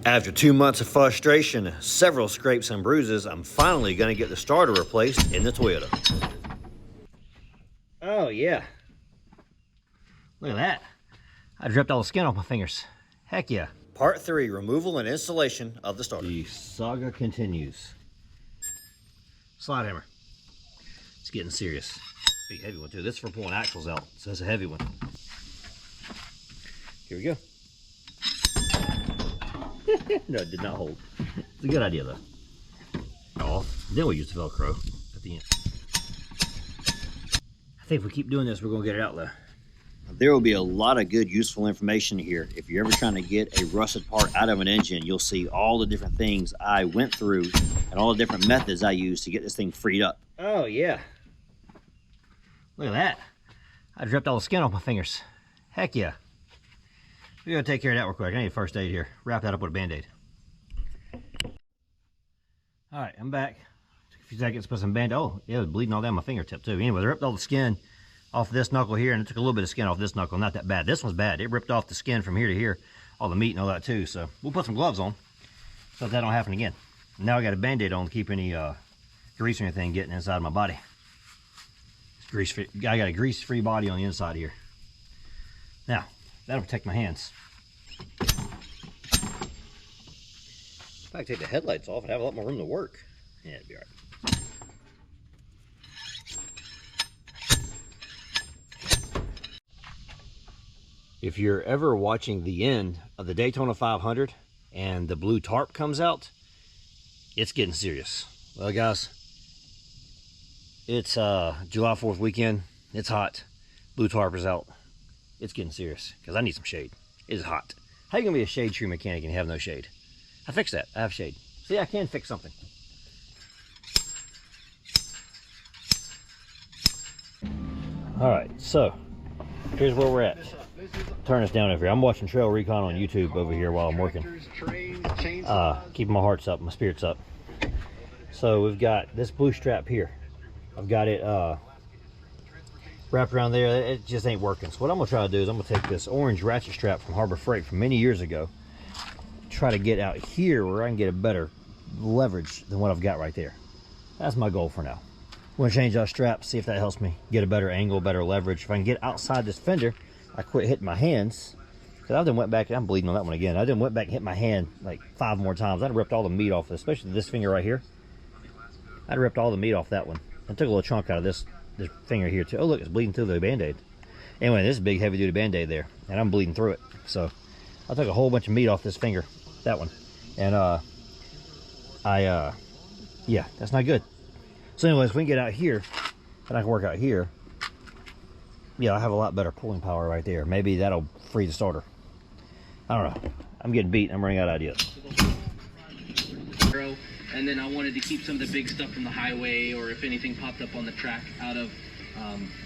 After 2 months of frustration, several scrapes and bruises, I'm finally going to get the starter replaced in the Toyota. Oh yeah. Look at that. I dripped all the skin off my fingers. Heck yeah. Part 3, removal and installation of the starter. The saga continues. Slide hammer. It's getting serious. Big heavy one too. This is for pulling axles out, so it's a heavy one. Here we go. No, it did not hold. It's a good idea though. Off. Then we use the Velcro at the end. I think if we keep doing this, we're gonna get it out though. There will be a lot of good, useful information here. If you're ever trying to get a rusted part out of an engine, you'll see all the different things I went through and all the different methods I used to get this thing freed up. Oh yeah. Look at that. I dripped all the skin off my fingers. Heck yeah. We're gonna take care of that real quick. I need a first aid here. Wrap that up with a Band-Aid. All right, I'm back. Took a few seconds to put some Band-Aid. Oh, yeah, it was bleeding all down my fingertip too. Anyway, they ripped all the skin off this knuckle here, and it took a little bit of skin off this knuckle. Not that bad. This one's bad. It ripped off the skin from here to here, all the meat and all that too. So we'll put some gloves on so that don't happen again. Now I got a Band-Aid on to keep any grease or anything getting inside my body. It's grease free. I got a grease-free body on the inside here. Now that'll protect my hands. If I could take the headlights off and have a lot more room to work, yeah, it'd be all right. If you're ever watching the end of the Daytona 500 and the blue tarp comes out, it's getting serious. Well, guys, it's July 4th weekend. It's hot. Blue tarp is out. It's getting serious because I need some shade. It is hot. How are you going to be a shade tree mechanic and have no shade? I fixed that. I have shade. See, I can fix something. All right, so here's where we're at. Turn this down over here. I'm watching Trail Recon on YouTube over here while I'm working. Keeping my hearts up, my spirits up. So we've got this blue strap here. I've got it wrapped around there. It just ain't working. So what I'm gonna try to do is I'm gonna take this orange ratchet strap from Harbor Freight from many years ago, try to get out here where I can get a better leverage than what I've got right there. That's my goal for now. I'm gonna change that strap, see if that helps me get a better angle, better leverage. If I can get outside this fender, I quit hitting my hands. Cause I then went back, I'm bleeding on that one again. I then went back and hit my hand like 5 more times. I'd ripped all the meat off, especially this finger right here. I'd ripped all the meat off that one. I took a little chunk out of this finger here too. Oh look, it's bleeding through the Band-Aid. Anyway, this is a big heavy duty Band-Aid there, and I'm bleeding through it. So I took a whole bunch of meat off this finger, that one. And yeah, that's not good. So anyways, if we can get out here, and I can work out here, yeah, I have a lot better pulling power right there. Maybe that'll free the starter. I don't know. I'm getting beat. I'm running out of ideas. And then I wanted to keep some of the big stuff from the highway, or if anything popped up on the track, out of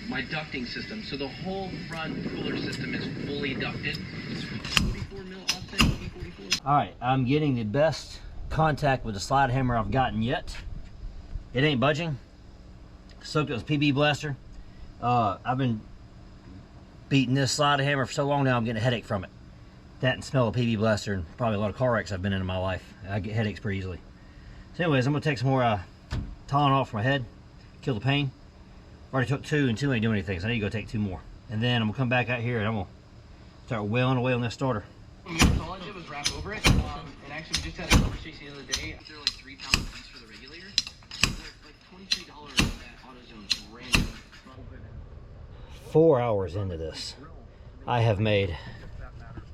my ducting system. So the whole front cooler system is fully ducted. It's 44 mil offset, E44. All right, I'm getting the best contact with the slide hammer I've gotten yet. It ain't budging. Soaked it with PB blaster. I've been beating this slide hammer for so long now, I'm getting a headache from it. That and smell of PB blaster, and probably a lot of car wrecks I've been in my life. I get headaches pretty easily. So anyways, I'm gonna take some more Tylenol for my head, kill the pain. I've already took 2 and 2 ain't doing anything, so I need to go take 2 more. And then I'm gonna come back out here and I'm gonna start wailing away on this starter. All I did was wrap over it, and actually we just had a conversation the other day. They're like 3 pounds piece for the regulator. They're like $23 at AutoZone's random. 4 hours into this, I have made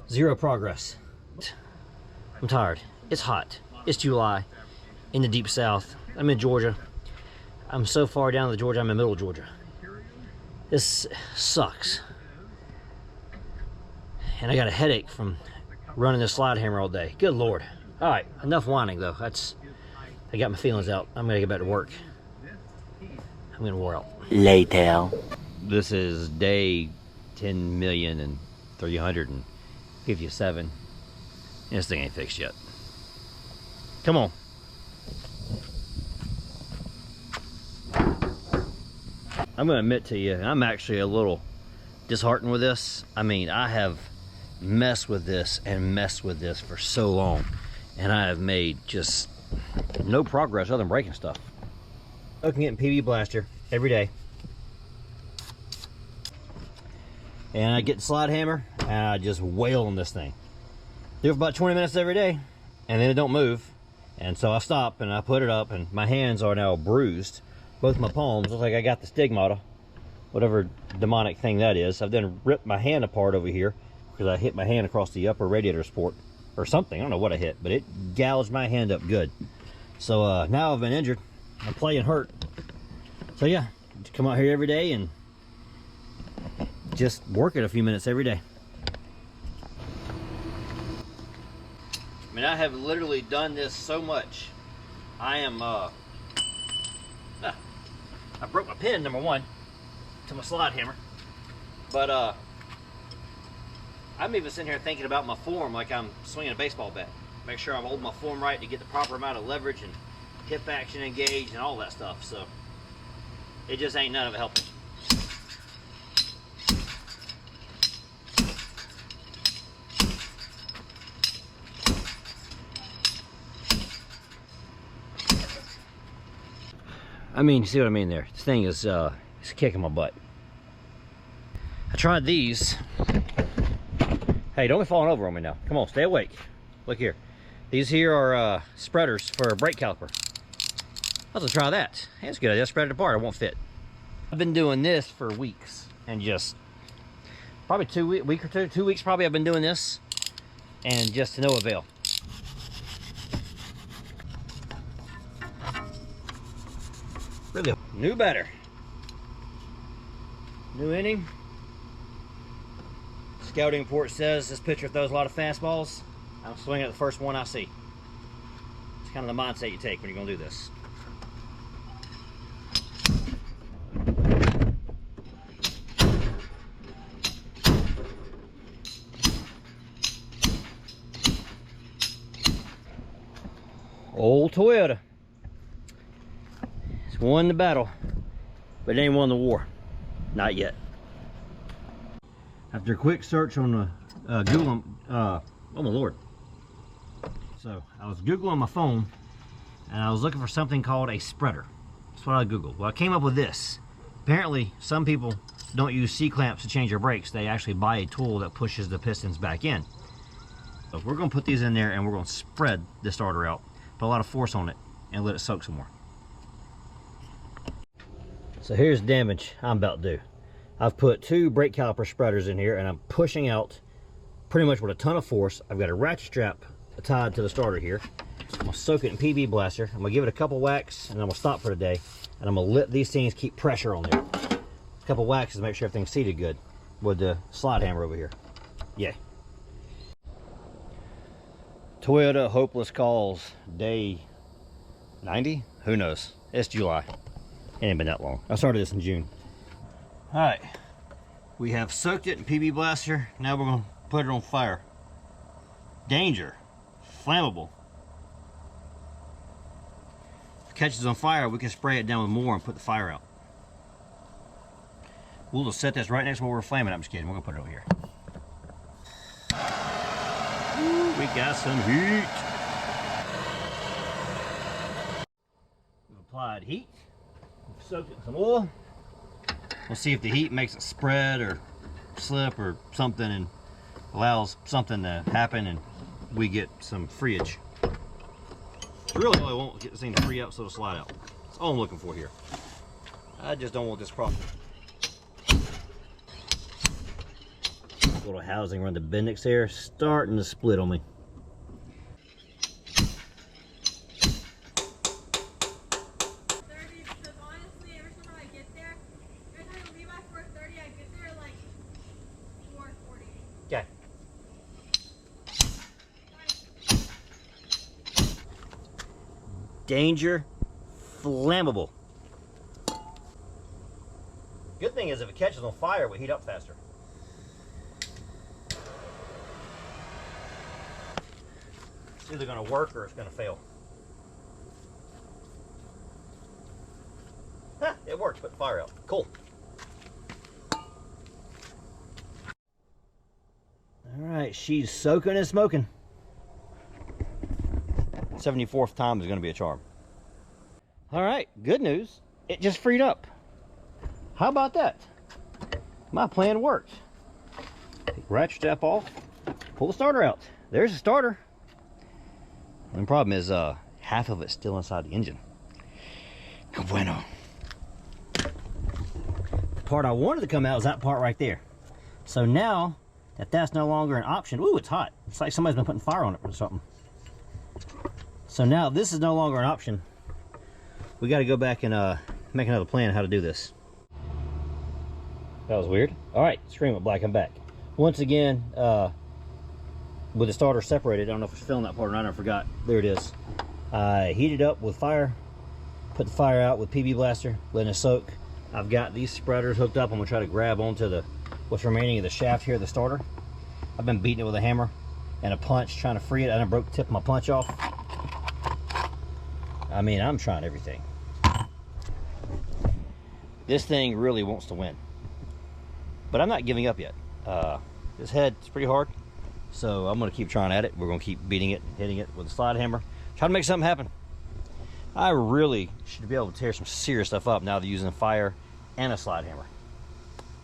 0 progress. I'm tired. It's hot. It's July in the deep south. I'm in Georgia. I'm so far down to Georgia, I'm in middle of Georgia. This sucks. And I got a headache from running this slide hammer all day. Good Lord. All right, enough whining though. I got my feelings out. I'm gonna get back to work. I'm gonna wore out. Later. This is day 10,357,000. And this thing ain't fixed yet. Come on. I'm gonna admit to you, I'm actually a little disheartened with this. I mean, I have messed with this and messed with this for so long. and I have made just no progress other than breaking stuff. Looking at PB blaster every day, and I get the slide hammer and I just wail on this thing. Do it for about 20 minutes every day, and then it don't move, and so I stop and I put it up, and my hands are now bruised. Both my palms look like I got the stigmata, whatever demonic thing that is. I've then ripped my hand apart over here because I hit my hand across the upper radiator support or something. I don't know what I hit, but it gouged my hand up good. So now I've been injured. I'm playing hurt. So yeah, come out here every day and just work it a few minutes every day. I mean, I have literally done this so much. I am, I broke my pin, number one, to my slide hammer. But I'm even sitting here thinking about my form like I'm swinging a baseball bat. Make sure I'm holding my form right to get the proper amount of leverage and hip action engaged and all that stuff. So it just ain't none of it helping. I mean, you see what I mean there? This thing is it's kicking my butt. I tried these. Hey, don't be falling over on me now. Come on, stay awake. Look here. These here are spreaders for a brake caliper. I'll have to try that. Hey, that's a good idea. Spread it apart. It won't fit. I've been doing this for weeks, and just probably 2 weeks probably I've been doing this, and just to no avail. Really, new batter. New inning. Scouting report says this pitcher throws a lot of fastballs. I'm swinging at the first one I see. It's kind of the mindset you take when you're going to do this. Old Toyota. It's won the battle, but it ain't won the war. Not yet. After a quick search on the Google, oh my Lord. So I was Googling my phone, and I was looking for something called a spreader. That's what I Googled. Well, I came up with this. Apparently, some people don't use C-clamps to change their brakes. They actually buy a tool that pushes the pistons back in. So we're going to put these in there, and we're going to spread the starter out. Put a lot of force on it, and let it soak some more. So here's the damage I'm about to do. I've put 2 brake caliper spreaders in here, and I'm pushing out pretty much with a ton of force. I've got a ratchet strap tied to the starter here. I'm gonna soak it in PB blaster. I'm gonna give it a couple whacks, and I'm gonna stop for today. And I'm gonna let these things keep pressure on there. A couple whacks to make sure everything's seated good with the slide hammer over here. Yeah. Toyota hopeless calls day 90. Who knows? It's July. It ain't been that long. I started this in June. All right, we have soaked it in PB blaster. Now we're gonna put it on fire. Danger, flammable. If it catches on fire, we can spray it down with more and put the fire out. We'll just set this right next to where we're flaming. I'm just kidding, we're gonna put it over here. Ooh, we got some heat. We've applied heat. We've soaked it in some oil. We'll see if the heat makes it spread or slip or something and allows something to happen and we get some freeage. Really, I won't get this thing to free up so it'll slide out. That's all I'm looking for here. I just don't want this problem. Little housing around the Bendix there starting to split on me. Okay. Danger, flammable. Good thing is if it catches on fire, we heat up faster. It's either going to work or it's going to fail. Huh, it works, put the fire out. Cool. All right, she's soaking and smoking. 74th time is going to be a charm. All right, good news. It just freed up. How about that? My plan worked. Take the ratchet strap off, pull the starter out. There's the starter. The problem is half of it's still inside the engine. No bueno. The part I wanted to come out is that part right there. So now that that's no longer an option, ooh, it's hot. It's like somebody's been putting fire on it or something. So now this is no longer an option. We got to go back and make another plan how to do this. That was weird. All right, screen went black. I'm back. Once again, with the starter separated, I don't know if it's filling that part or not. I forgot. There it is. I heated up with fire, put the fire out with PB blaster, letting it soak. I've got these spreaders hooked up. I'm gonna try to grab onto the what's remaining of the shaft here of the starter. I've been beating it with a hammer and a punch, trying to free it. I done broke the tip of my punch off. I mean, I'm trying everything. This thing really wants to win, but I'm not giving up yet. This head is pretty hard, so I'm going to keep trying at it. We're going to keep beating it, hitting it with a slide hammer, try to make something happen. I really should be able to tear some serious stuff up now they're using fire and a slide hammer.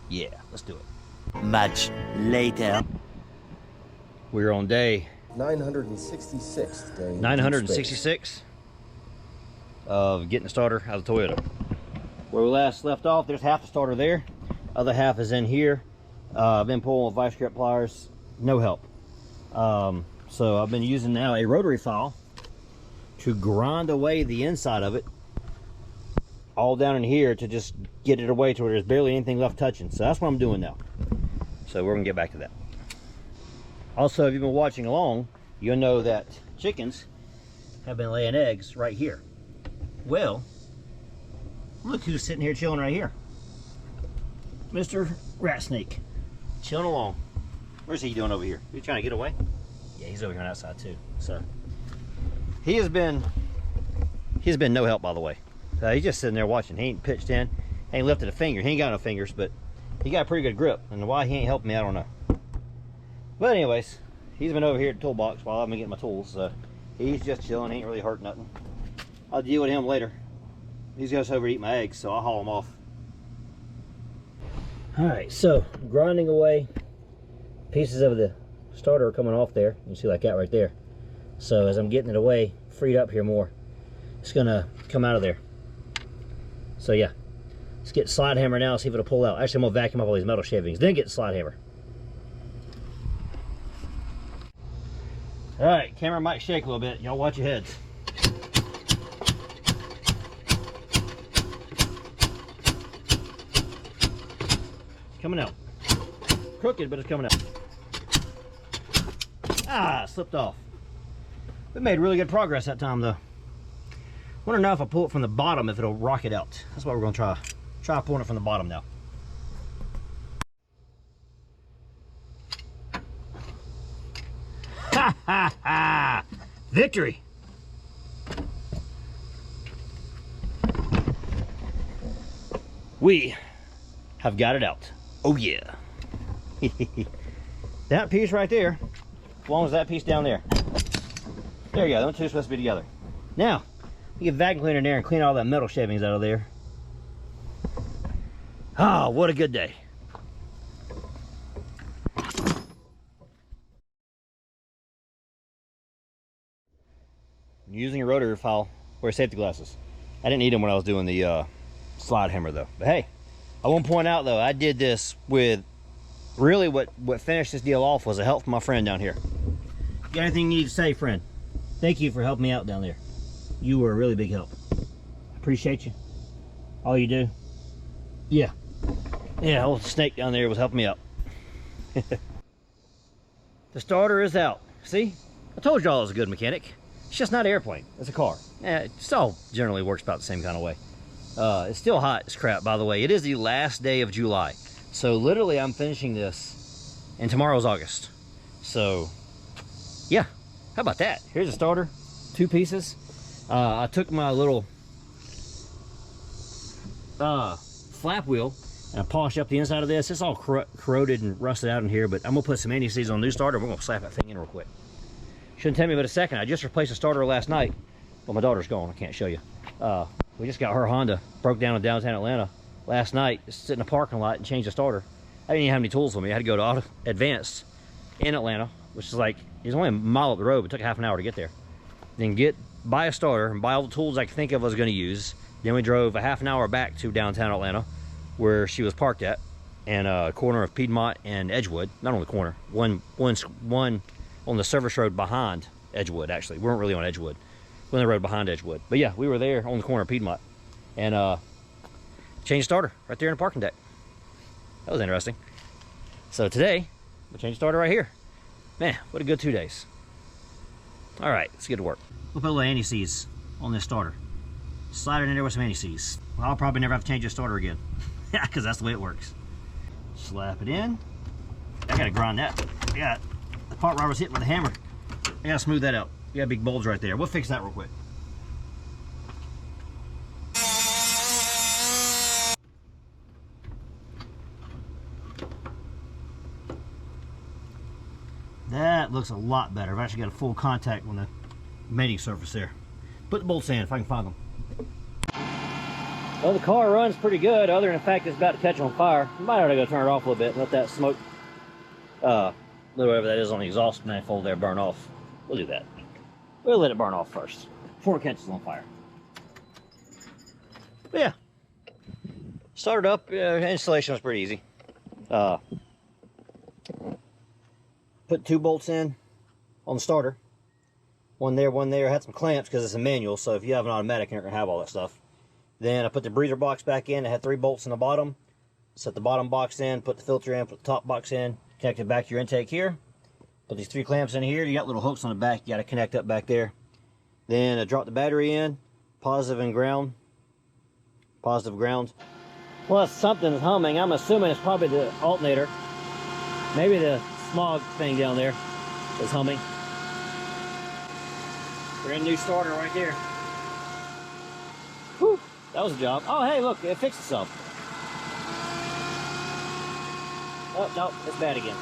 Yeah, let's do it. Much later. We're on day 966. 966 of getting the starter out of the Toyota. Where we last left off, there's half the starter there. Other half is in here. I've been pulling with vice grip pliers, no help. So I've been using now a rotary file to grind away the inside of it, all down in here, to just get it away to where there's barely anything left touching. So that's what I'm doing now. So we're gonna get back to that. Also, if you've been watching along, you'll know that chickens have been laying eggs right here. Well, look who's sitting here chilling right here. Mr. Rat Snake, chilling along. Where's he doing over here? He's trying to get away? Yeah, he's over here on that side too. So he has been no help, by the way. He's just sitting there watching. He ain't pitched in, ain't lifted a finger. He ain't got no fingers, but he got a pretty good grip. And why he ain't helping me, I don't know. But anyways, he's been over here at the toolbox while I've been getting my tools. So he's just chilling. He ain't really hurt nothing. I'll deal with him later. He's goes over to eat my eggs, so I'll haul him off. All right, so grinding away. Pieces of the starter are coming off there. You see like that right there. So as I'm getting it away, freed up here more, it's gonna come out of there. So yeah, let's get the slide hammer now, see if it'll pull out. Actually, I'm gonna vacuum up all these metal shavings, then get the slide hammer. All right, camera might shake a little bit. Y'all watch your heads. Coming out. Crooked, but it's coming out. Ah, slipped off. We made really good progress that time though. Wonder now if I pull it from the bottom, if it'll rock it out. That's what we're gonna try. Try pulling it from the bottom now. Ha ha ha! Victory! We have got it out. Oh yeah. That piece right there, as long as that piece down there. There you go, those two are supposed to be together. Now, we get vacuum cleaner in there and clean all that metal shavings out of there. Oh, what a good day. I'm using a rotary file for safety glasses. I didn't need them when I was doing the slide hammer though. But hey, I want to point out though, I did this with really what finished this deal off was a help from my friend down here. Got anything you need to say, friend? Thank you for helping me out down there. You were a really big help. Appreciate you. All you do. Yeah. Yeah, old Snake down there was helping me out. The starter is out. See? I told y'all I was a good mechanic. It's just not an airplane. It's a car. Yeah, it all generally works about the same kind of way. It's still hot as crap, by the way. It is the last day of July. So literally I'm finishing this and tomorrow's August. So yeah, how about that? Here's a starter, 2 pieces. I took my little flap wheel and I polished up the inside of this. It's all corroded and rusted out in here, but I'm gonna put some anti-seize on the new starter. We're gonna slap that thing in real quick. Shouldn't take me but a second. I just replaced the starter last night. Well, my daughter's gone. I can't show you. We just got her Honda. Broke down in downtown Atlanta last night. Just sit in the parking lot and change the starter. I didn't even have any tools with me. I had to go to Auto Advanced in Atlanta, which is like, it's only a mile up the road, but it took half an hour to get there. Then buy a starter and buy all the tools I could think of I was going to use. Then we drove a half an hour back to downtown Atlanta, where she was parked at, and corner of Piedmont and Edgewood. Not on the corner, one on the service road behind Edgewood. Actually, we weren't really on Edgewood. We're on the road behind Edgewood. But yeah, we were there on the corner of Piedmont, and changed starter right there in the parking deck. That was interesting. So today, we'll change starter right here. Man, what a good 2 days. All right, let's get to work. We'll put a little anti-seize on this starter. Slide it in there with some anti-seize. Well, I'll probably never have to change this starter again, because that's the way it works. Slap it in. I gotta grind that. Yeah, the part where I was hitting with the hammer, I gotta smooth that out. You got a big bulge right there. We'll fix that real quick. That looks a lot better. I've actually got a full contact on the mating surface there. Put the bolts in if I can find them. Well, the car runs pretty good, other than the fact it's about to catch on fire. You might have to go turn it off a little bit and let that smoke, whatever that is on the exhaust manifold there, burn off. We'll do that. We'll let it burn off first before it catches on fire. But yeah, started up. Installation was pretty easy. Put 2 bolts in on the starter. One there, one there. I had some clamps because it's a manual, so if you have an automatic, you're not gonna have all that stuff. Then I put the breather box back in. I had 3 bolts in the bottom. Set the bottom box in, put the filter in, put the top box in, connect it back to your intake here. Put these 3 clamps in here. You got little hooks on the back. You got to connect up back there. Then I drop the battery in, positive and ground. Positive ground. Well, something's humming. I'm assuming it's probably the alternator. Maybe the smog thing down there is humming. Brand new starter right there. Whew, that was a job. Oh, hey, look, it fixed itself. Oh, no, it's bad again.